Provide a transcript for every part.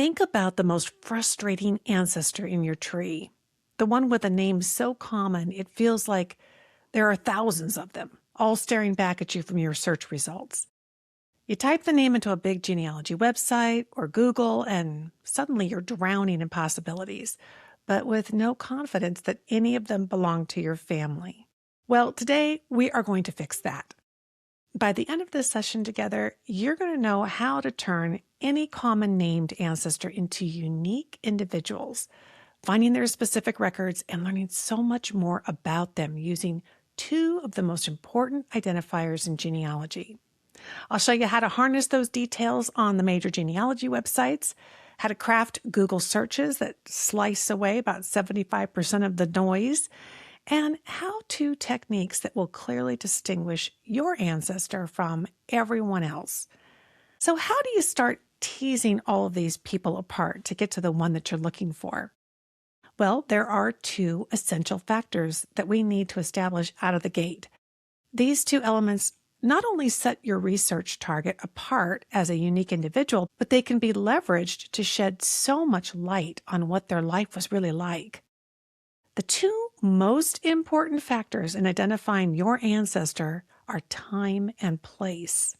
Think about the most frustrating ancestor in your tree, the one with a name so common it feels like there are thousands of them, all staring back at you from your search results. You type the name into a big genealogy website or Google, and suddenly you're drowning in possibilities, but with no confidence that any of them belong to your family. Well, today we are going to fix that. By the end of this session together, you're going to know how to turn any common named ancestor into unique individuals, finding their specific records and learning so much more about them using two of the most important identifiers in genealogy. I'll show you how to harness those details on the major genealogy websites, how to craft Google searches that slice away about 75% of the noise, and how-to techniques that will clearly distinguish your ancestor from everyone else. So how do you start teasing all of these people apart to get to the one that you're looking for? Well, there are two essential factors that we need to establish out of the gate. These two elements not only set your research target apart as a unique individual, but they can be leveraged to shed so much light on what their life was really like. The two most important factors in identifying your ancestor are time and place.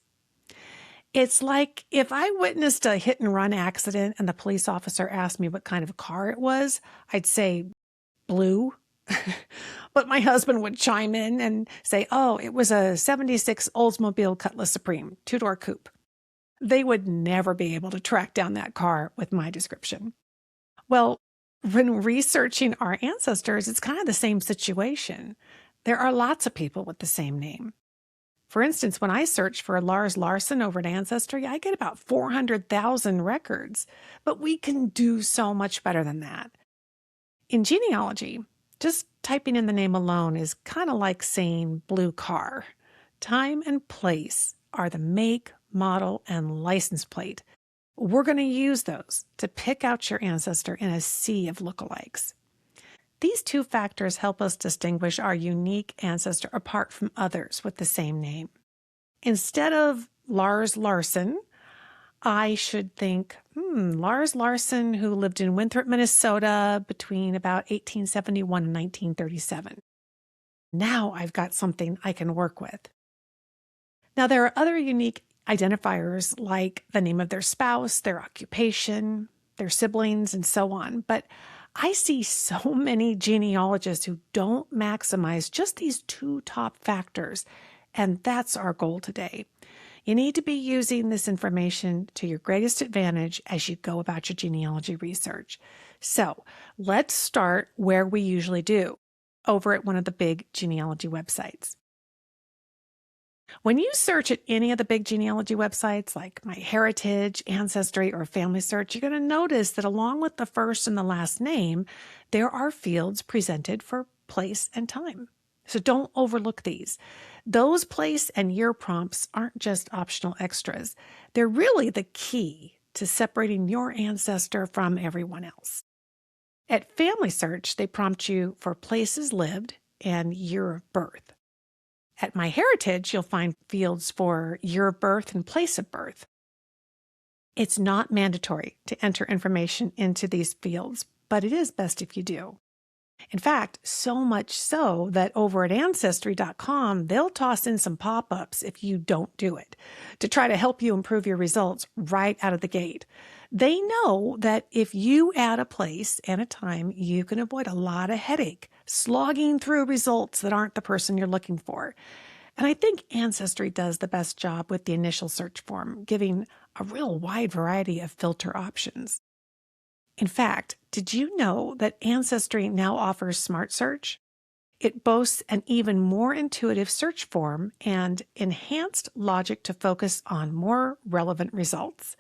It's like if I witnessed a hit and run accident and the police officer asked me what kind of car it was, I'd say blue. But my husband would chime in and say, oh, it was a 76 Oldsmobile Cutlass Supreme, two-door coupe. They would never be able to track down that car with my description. Well, when researching our ancestors, it's kind of the same situation. There are lots of people with the same name. For instance, when I search for Lars Larson over at Ancestry, I get about 400,000 records, but we can do so much better than that. In genealogy, just typing in the name alone is kind of like saying blue car. Time and place are the make, model, and license plate. We're going to use those to pick out your ancestor in a sea of lookalikes. These two factors help us distinguish our unique ancestor apart from others with the same name. Instead of Lars Larson, I should think, Lars Larson, who lived in Winthrop, Minnesota between about 1871 and 1937. Now I've got something I can work with. Now, there are other unique identifiers like the name of their spouse, their occupation, their siblings, and so on. But I see so many genealogists who don't maximize just these two top factors, and that's our goal today. You need to be using this information to your greatest advantage as you go about your genealogy research. So let's start where we usually do, over at one of the big genealogy websites. When you search at any of the big genealogy websites like MyHeritage, Ancestry, or Family Search, you're going to notice that along with the first and the last name, there are fields presented for place and time. So don't overlook these. Those place and year prompts aren't just optional extras. They're really the key to separating your ancestor from everyone else. At Family Search, they prompt you for places lived and year of birth. At MyHeritage, you'll find fields for year of birth and place of birth. It's not mandatory to enter information into these fields, but it is best if you do. In fact, so much so that over at Ancestry.com, they'll toss in some pop-ups if you don't do it to try to help you improve your results right out of the gate. They know that if you add a place and a time, you can avoid a lot of headache, slogging through results that aren't the person you're looking for. And I think Ancestry does the best job with the initial search form, giving a real wide variety of filter options. In fact, did you know that Ancestry now offers Smart Search? It boasts an even more intuitive search form and enhanced logic to focus on more relevant results.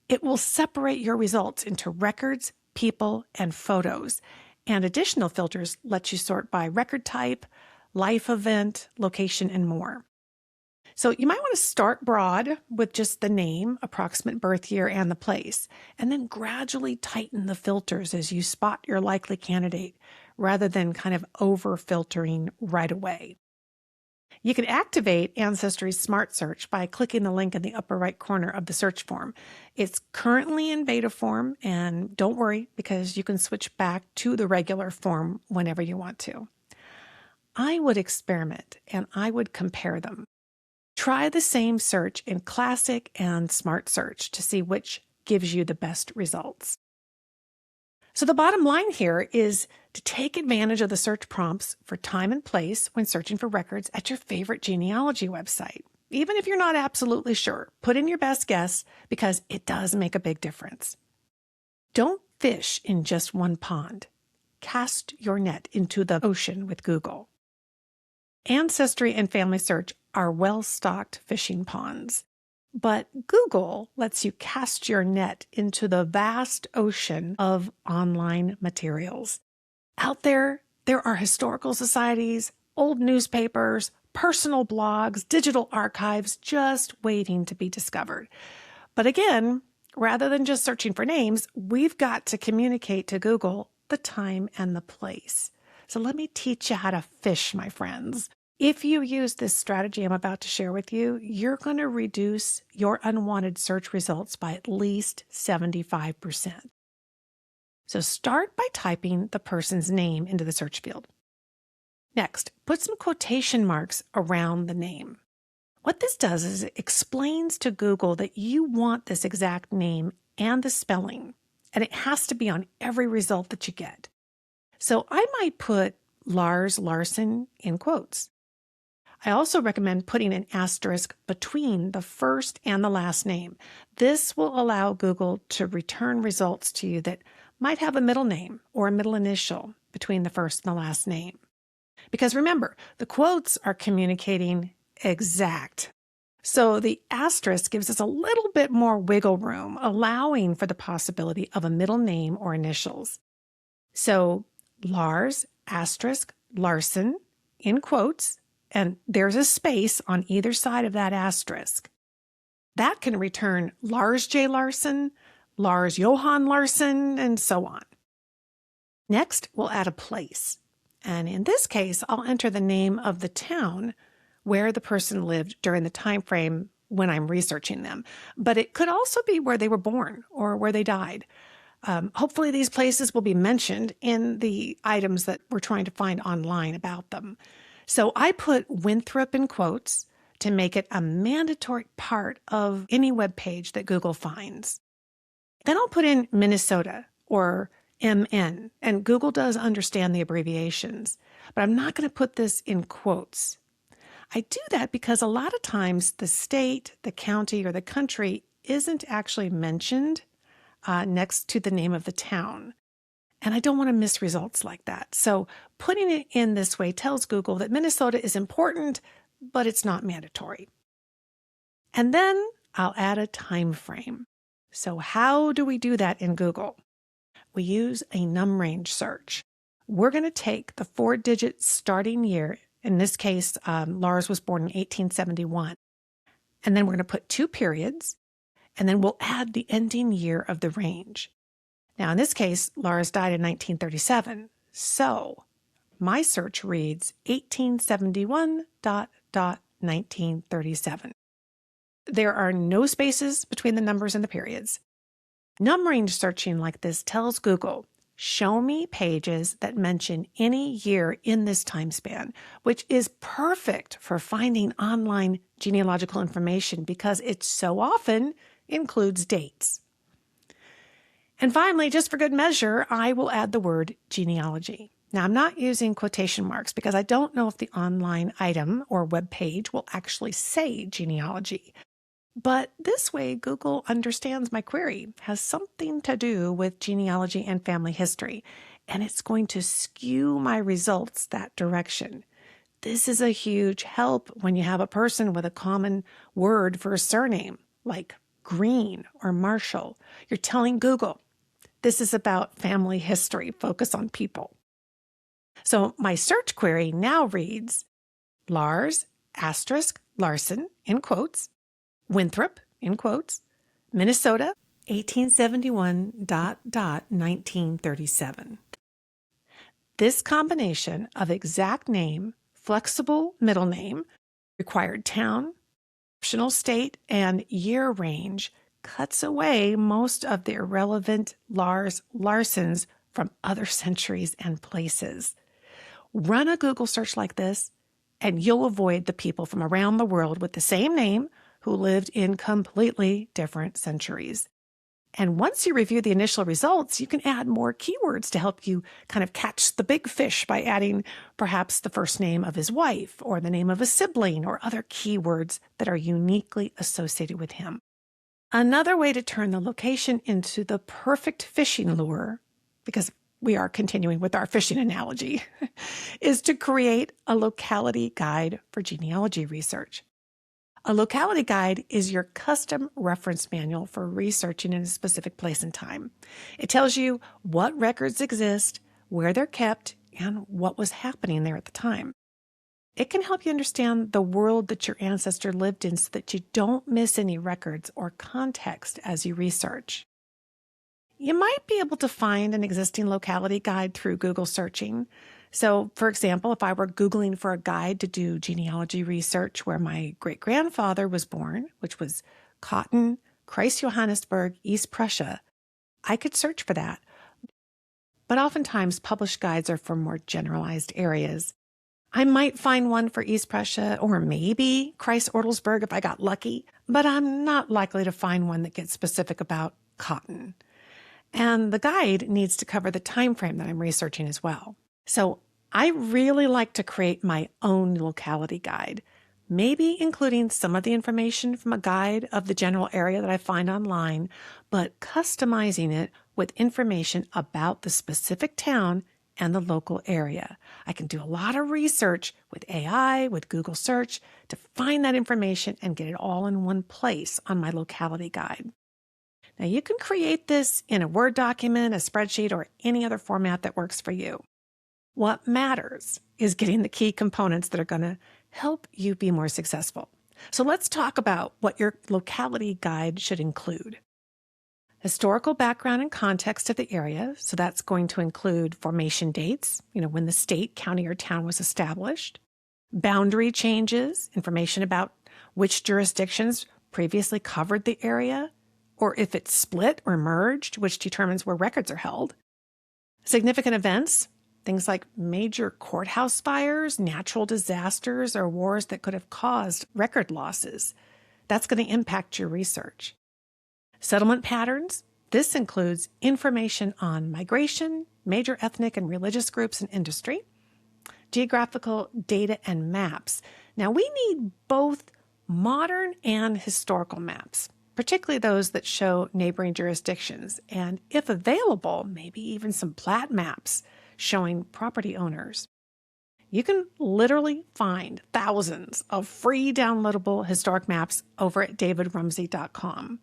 It will separate your results into records, people, and photos, and additional filters let you sort by record type, life event, location, and more. So you might want to start broad with just the name, approximate birth year, and the place, and then gradually tighten the filters as you spot your likely candidate, rather than kind of over-filtering right away. You can activate Ancestry's Smart Search by clicking the link in the upper right corner of the search form. It's currently in beta form, and don't worry because you can switch back to the regular form whenever you want to. I would experiment and I would compare them. Try the same search in Classic and Smart Search to see which gives you the best results. So the bottom line here is to take advantage of the search prompts for time and place when searching for records at your favorite genealogy website. Even if you're not absolutely sure, put in your best guess because it does make a big difference. Don't fish in just one pond. Cast your net into the ocean with Google. Ancestry and Family Search are well-stocked fishing ponds. But Google lets you cast your net into the vast ocean of online materials. Out there are historical societies, old newspapers, personal blogs, digital archives just waiting to be discovered. But again, rather than just searching for names, we've got to communicate to Google the time and the place. So let me teach you how to fish, my friends. If you use this strategy I'm about to share with you, you're going to reduce your unwanted search results by at least 75%. So start by typing the person's name into the search field. Next, put some quotation marks around the name. What this does is it explains to Google that you want this exact name and the spelling, and it has to be on every result that you get. So I might put Lars Larson in quotes. I also recommend putting an asterisk between the first and the last name. This will allow Google to return results to you that might have a middle name or a middle initial between the first and the last name. Because remember, the quotes are communicating exact. So the asterisk gives us a little bit more wiggle room, allowing for the possibility of a middle name or initials. So Lars, asterisk, Larson, in quotes, and there's a space on either side of that asterisk. That can return Lars J. Larson, Lars Johan Larson, and so on. Next, we'll add a place. And in this case, I'll enter the name of the town where the person lived during the time frame when I'm researching them. But it could also be where they were born or where they died. Hopefully these places will be mentioned in the items that we're trying to find online about them. So I put Winthrop in quotes to make it a mandatory part of any web page that Google finds. Then I'll put in Minnesota or MN, and Google does understand the abbreviations, but I'm not going to put this in quotes. I do that because a lot of times the state, the county, or the country isn't actually mentioned next to the name of the town. And I don't want to miss results like that. So putting it in this way tells Google that Minnesota is important, but it's not mandatory. And then I'll add a time frame. So how do we do that in Google? We use a num range search. We're going to take the 4-digit starting year. In this case, Lars was born in 1871. And then we're going to put 2 periods, and then we'll add the ending year of the range. Now, in this case, Lars died in 1937, so my search reads 1871.1937. There are no spaces between the numbers and the periods. Num range searching like this tells Google, show me pages that mention any year in this time span, which is perfect for finding online genealogical information because it so often includes dates. And finally, just for good measure, I will add the word genealogy. Now, I'm not using quotation marks because I don't know if the online item or web page will actually say genealogy. But this way, Google understands my query has something to do with genealogy and family history, and it's going to skew my results that direction. This is a huge help when you have a person with a common word for a surname, like Green or Marshall. You're telling Google, this is about family history, focus on people. So my search query now reads Lars, asterisk, Larson, in quotes, Winthrop, in quotes, Minnesota, 1871.1937. This combination of exact name, flexible middle name, required town, optional state, and year range cuts away most of the irrelevant Larsons from other centuries and places. Run a Google search like this, and you'll avoid the people from around the world with the same name who lived in completely different centuries. And once you review the initial results, you can add more keywords to help you kind of catch the big fish by adding perhaps the first name of his wife or the name of a sibling or other keywords that are uniquely associated with him. Another way to turn the location into the perfect fishing lure, because we are continuing with our fishing analogy, is to create a locality guide for genealogy research. A locality guide is your custom reference manual for researching in a specific place and time. It tells you what records exist, where they're kept, and what was happening there at the time. It can help you understand the world that your ancestor lived in so that you don't miss any records or context as you research. You might be able to find an existing locality guide through Google searching. So, for example, if I were Googling for a guide to do genealogy research where my great-grandfather was born, which was Cotton, Kreis Johannesburg, East Prussia, I could search for that. But oftentimes, published guides are for more generalized areas. I might find one for East Prussia or maybe Kreis Ortelsburg if I got lucky, but I'm not likely to find one that gets specific about cotton. And the guide needs to cover the time frame that I'm researching as well. So I really like to create my own locality guide, maybe including some of the information from a guide of the general area that I find online, but customizing it with information about the specific town and the local area. I can do a lot of research with AI, with Google search to find that information and get it all in one place on my locality guide. Now you can create this in a Word document, a spreadsheet, or any other format that works for you. What matters is getting the key components that are going to help you be more successful. So let's talk about what your locality guide should include. Historical background and context of the area. So that's going to include formation dates, when the state, county, or town was established. Boundary changes, information about which jurisdictions previously covered the area, or if it's split or merged, which determines where records are held. Significant events, things like major courthouse fires, natural disasters, or wars that could have caused record losses. That's going to impact your research. Settlement patterns. This includes information on migration, major ethnic and religious groups and industry. Geographical data and maps. Now, we need both modern and historical maps, particularly those that show neighboring jurisdictions, and if available, maybe even some plat maps showing property owners. You can literally find thousands of free downloadable historic maps over at davidrumsey.com.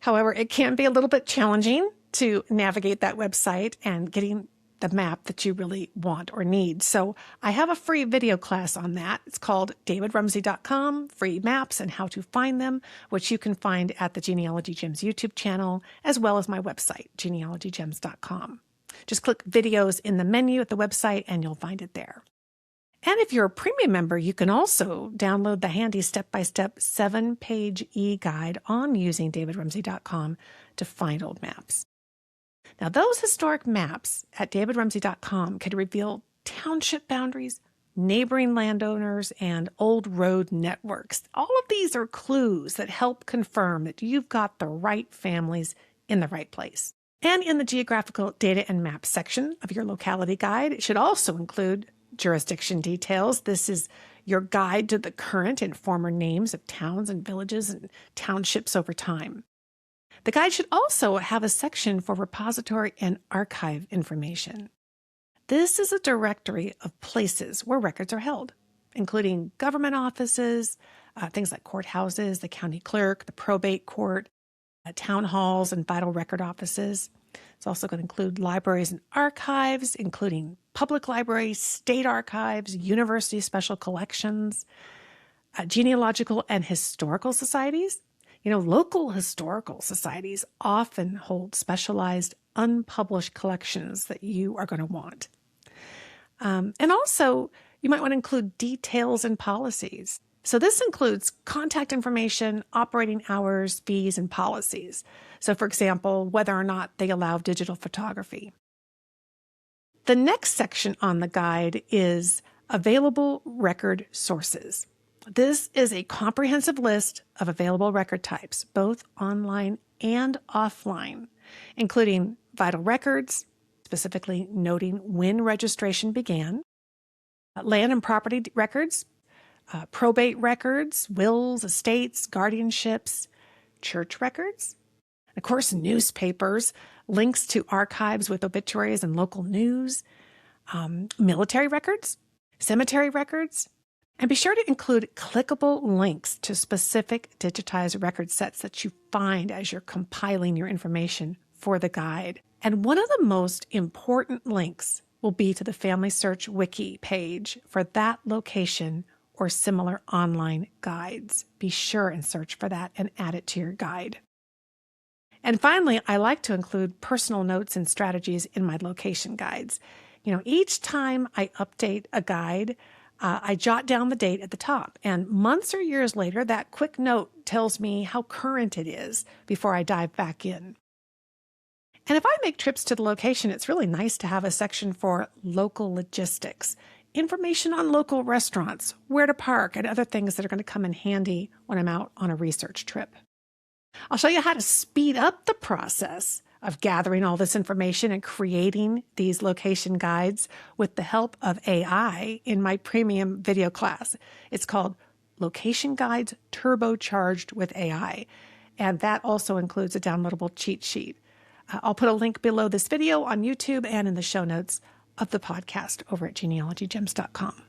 However, it can be a little bit challenging to navigate that website and getting the map that you really want or need. So I have a free video class on that. It's called davidrumsey.com, free maps and how to find them, which you can find at the Genealogy Gems YouTube channel, as well as my website, genealogygems.com. Just click videos in the menu at the website and you'll find it there. And if you're a premium member, you can also download the handy step-by-step 7-page e-guide on using davidrumsey.com to find old maps. Now, those historic maps at davidrumsey.com can reveal township boundaries, neighboring landowners, and old road networks. All of these are clues that help confirm that you've got the right families in the right place. And in the geographical data and maps section of your locality guide, it should also include jurisdiction details. This is your guide to the current and former names of towns and villages and townships over time. The guide should also have a section for repository and archive information. This is a directory of places where records are held, including government offices, things like courthouses, the county clerk, the probate court, town halls, and vital record offices. It's also going to include libraries and archives, including public libraries, state archives, university special collections, genealogical and historical societies. Local historical societies often hold specialized, unpublished collections that you are going to want. And also, you might want to include details and policies. So this includes contact information, operating hours, fees, and policies. So for example, whether or not they allow digital photography. The next section on the guide is available record sources. This is a comprehensive list of available record types, both online and offline, including vital records, specifically noting when registration began, land and property records, probate records, wills, estates, guardianships, church records, of course, newspapers, links to archives with obituaries and local news, military records, cemetery records, and be sure to include clickable links to specific digitized record sets that you find as you're compiling your information for the guide. And one of the most important links will be to the Family Search Wiki page for that location or similar online guides. Be sure and search for that and add it to your guide. And finally, I like to include personal notes and strategies in my location guides. Each time I update a guide, I jot down the date at the top. And months or years later, that quick note tells me how current it is before I dive back in. And if I make trips to the location, it's really nice to have a section for local logistics, information on local restaurants, where to park, and other things that are going to come in handy when I'm out on a research trip. I'll show you how to speed up the process of gathering all this information and creating these location guides with the help of AI in my premium video class. It's called Location Guides Turbocharged with AI, and that also includes a downloadable cheat sheet. I'll put a link below this video on YouTube and in the show notes of the podcast over at genealogygems.com.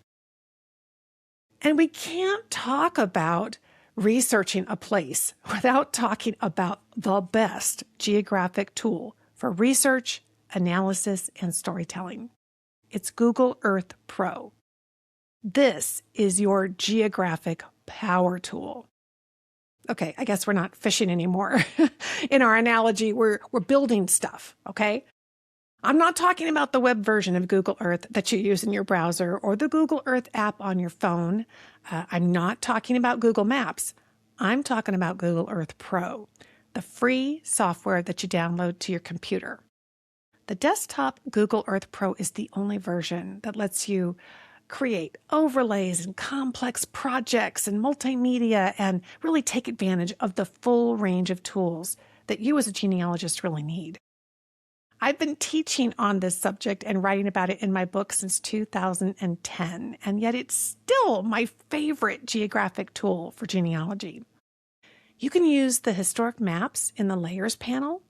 And we can't talk about researching a place without talking about the best geographic tool for research, analysis, and storytelling. It's Google Earth Pro. This is your geographic power tool. Okay, I guess we're not fishing anymore. In our analogy, we're building stuff, okay? I'm not talking about the web version of Google Earth that you use in your browser or the Google Earth app on your phone. I'm not talking about Google Maps. I'm talking about Google Earth Pro, the free software that you download to your computer. The desktop Google Earth Pro is the only version that lets you create overlays and complex projects and multimedia and really take advantage of the full range of tools that you as a genealogist really need. I've been teaching on this subject and writing about it in my book since 2010, and yet it's still my favorite geographic tool for genealogy. You can use the historic maps in the Layers panel,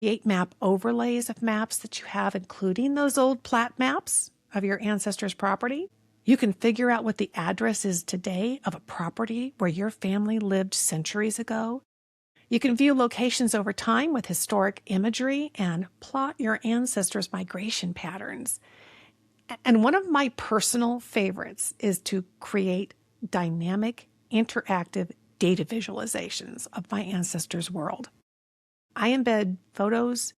create map overlays of maps that you have, including those old plat maps of your ancestors' property. You can figure out what the address is today of a property where your family lived centuries ago. You can view locations over time with historic imagery and plot your ancestors' migration patterns. And one of my personal favorites is to create dynamic, interactive data visualizations of my ancestors' world. I embed photos,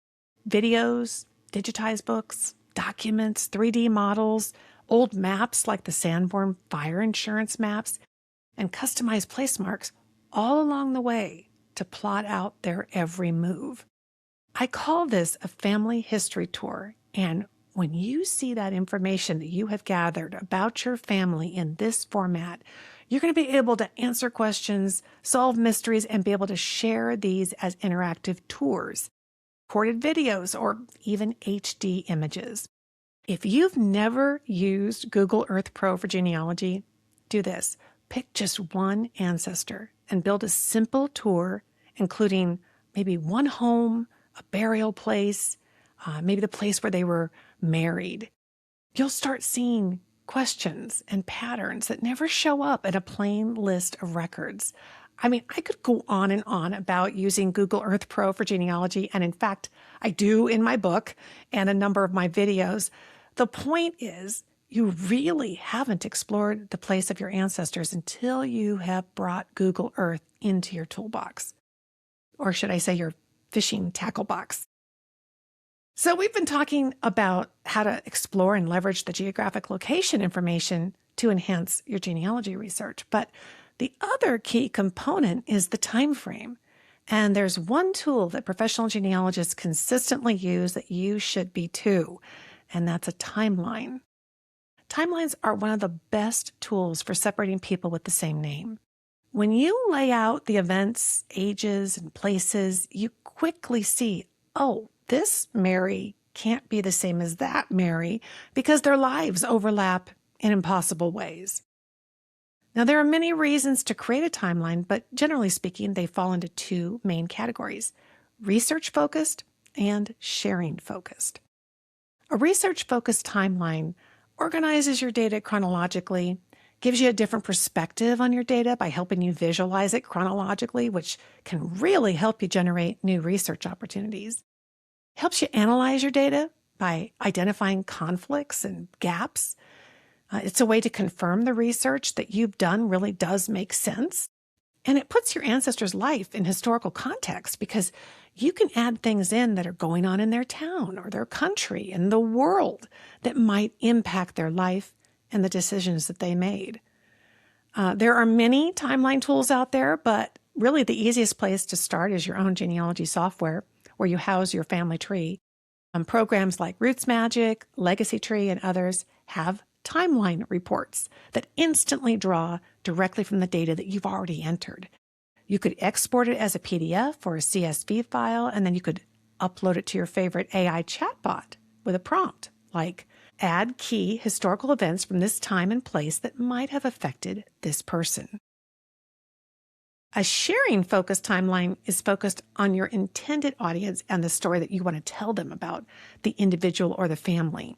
videos, digitized books, documents, 3D models, old maps like the Sanborn fire insurance maps, and customized place marks all along the way to plot out their every move. I call this a family history tour, and when you see that information that you have gathered about your family in this format, you're going to be able to answer questions, solve mysteries, and be able to share these as interactive tours, recorded videos, or even HD images. If you've never used Google Earth Pro for genealogy, do this. Pick just one ancestor and build a simple tour, including maybe one home, a burial place, maybe the place where they were married. You'll start seeing questions and patterns that never show up in a plain list of records. I mean, I could go on and on about using Google Earth Pro for genealogy, and in fact, I do in my book and a number of my videos. The point is, you really haven't explored the place of your ancestors until you have brought Google Earth into your toolbox. Or should I say your fishing tackle box. So we've been talking about how to explore and leverage the geographic location information to enhance your genealogy research. But the other key component is the time frame. And there's one tool that professional genealogists consistently use that you should be too, and that's a timeline. Timelines are one of the best tools for separating people with the same name. When you lay out the events, ages, and places, you quickly see, oh, this Mary can't be the same as that Mary because their lives overlap in impossible ways. Now, there are many reasons to create a timeline, but generally speaking, they fall into two main categories: research-focused and sharing-focused. A research-focused timeline organizes your data chronologically, gives you a different perspective on your data by helping you visualize it chronologically, which can really help you generate new research opportunities. Helps you analyze your data by identifying conflicts and gaps. It's a way to confirm the research that you've done really does make sense. And it puts your ancestors' life in historical context because you can add things in that are going on in their town or their country and the world that might impact their life and the decisions that they made. There are many timeline tools out there, but really the easiest place to start is your own genealogy software where you house your family tree. Programs like Roots Magic, Legacy Tree, and others have timeline reports that instantly draw directly from the data that you've already entered. You could export it as a PDF or a CSV file, and then you could upload it to your favorite AI chatbot with a prompt like, add key historical events from this time and place that might have affected this person. A sharing-focused timeline is focused on your intended audience and the story that you want to tell them about the individual or the family.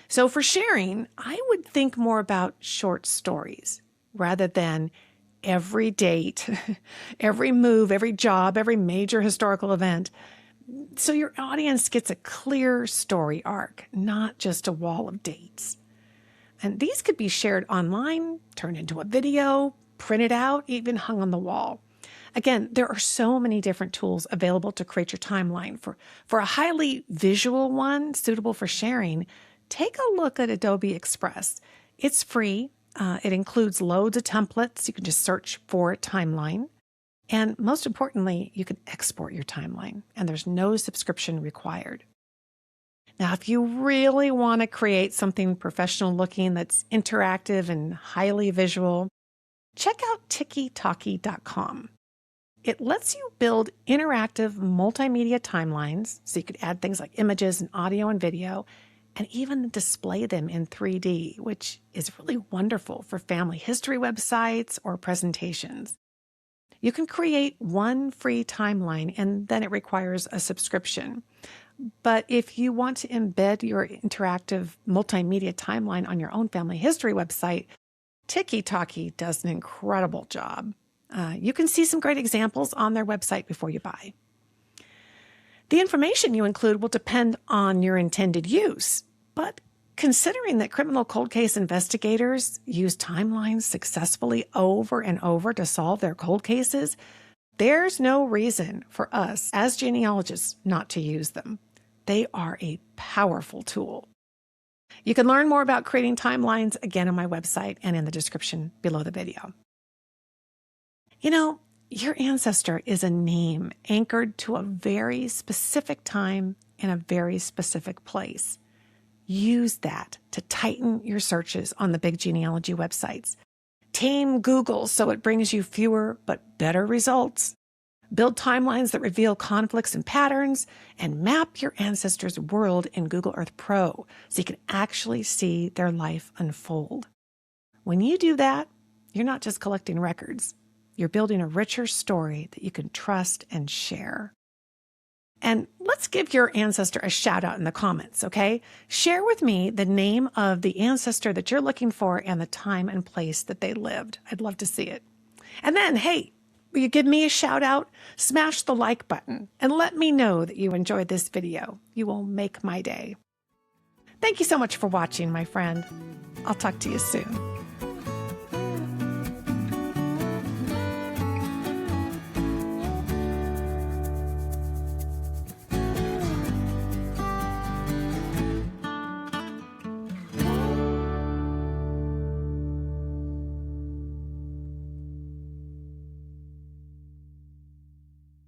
So for sharing, I would think more about short stories rather than every date, every move, every job, every major historical event. So your audience gets a clear story arc, not just a wall of dates. And these could be shared online, turned into a video, printed out, even hung on the wall. Again, there are so many different tools available to create your timeline. For a highly visual one suitable for sharing, take a look at Adobe Express. It's free. It includes loads of templates. You can just search for timeline. And most importantly, you can export your timeline, and there's no subscription required. Now, if you really want to create something professional looking that's interactive and highly visual, check out TikiTalki.com. It lets you build interactive multimedia timelines, so you could add things like images and audio and video, and even display them in 3D, which is really wonderful for family history websites or presentations. You can create one free timeline, and then it requires a subscription. But if you want to embed your interactive multimedia timeline on your own family history website, TikiTalki does an incredible job. You can see some great examples on their website before you buy. The information you include will depend on your intended use, but considering that criminal cold case investigators use timelines successfully over and over to solve their cold cases, there's no reason for us as genealogists not to use them. They are a powerful tool. You can learn more about creating timelines again on my website and in the description below the video. You know, your ancestor is a name anchored to a very specific time in a very specific place. Use that to tighten your searches on the big genealogy websites. Tame Google so it brings you fewer but better results. Build timelines that reveal conflicts and patterns, and map your ancestors' world in Google Earth Pro so you can actually see their life unfold. When you do that, you're not just collecting records. You're building a richer story that you can trust and share. And let's give your ancestor a shout out in the comments, okay? Share with me the name of the ancestor that you're looking for and the time and place that they lived. I'd love to see it. And then, hey, will you give me a shout out? Smash the like button and let me know that you enjoyed this video. You will make my day. Thank you so much for watching, my friend. I'll talk to you soon.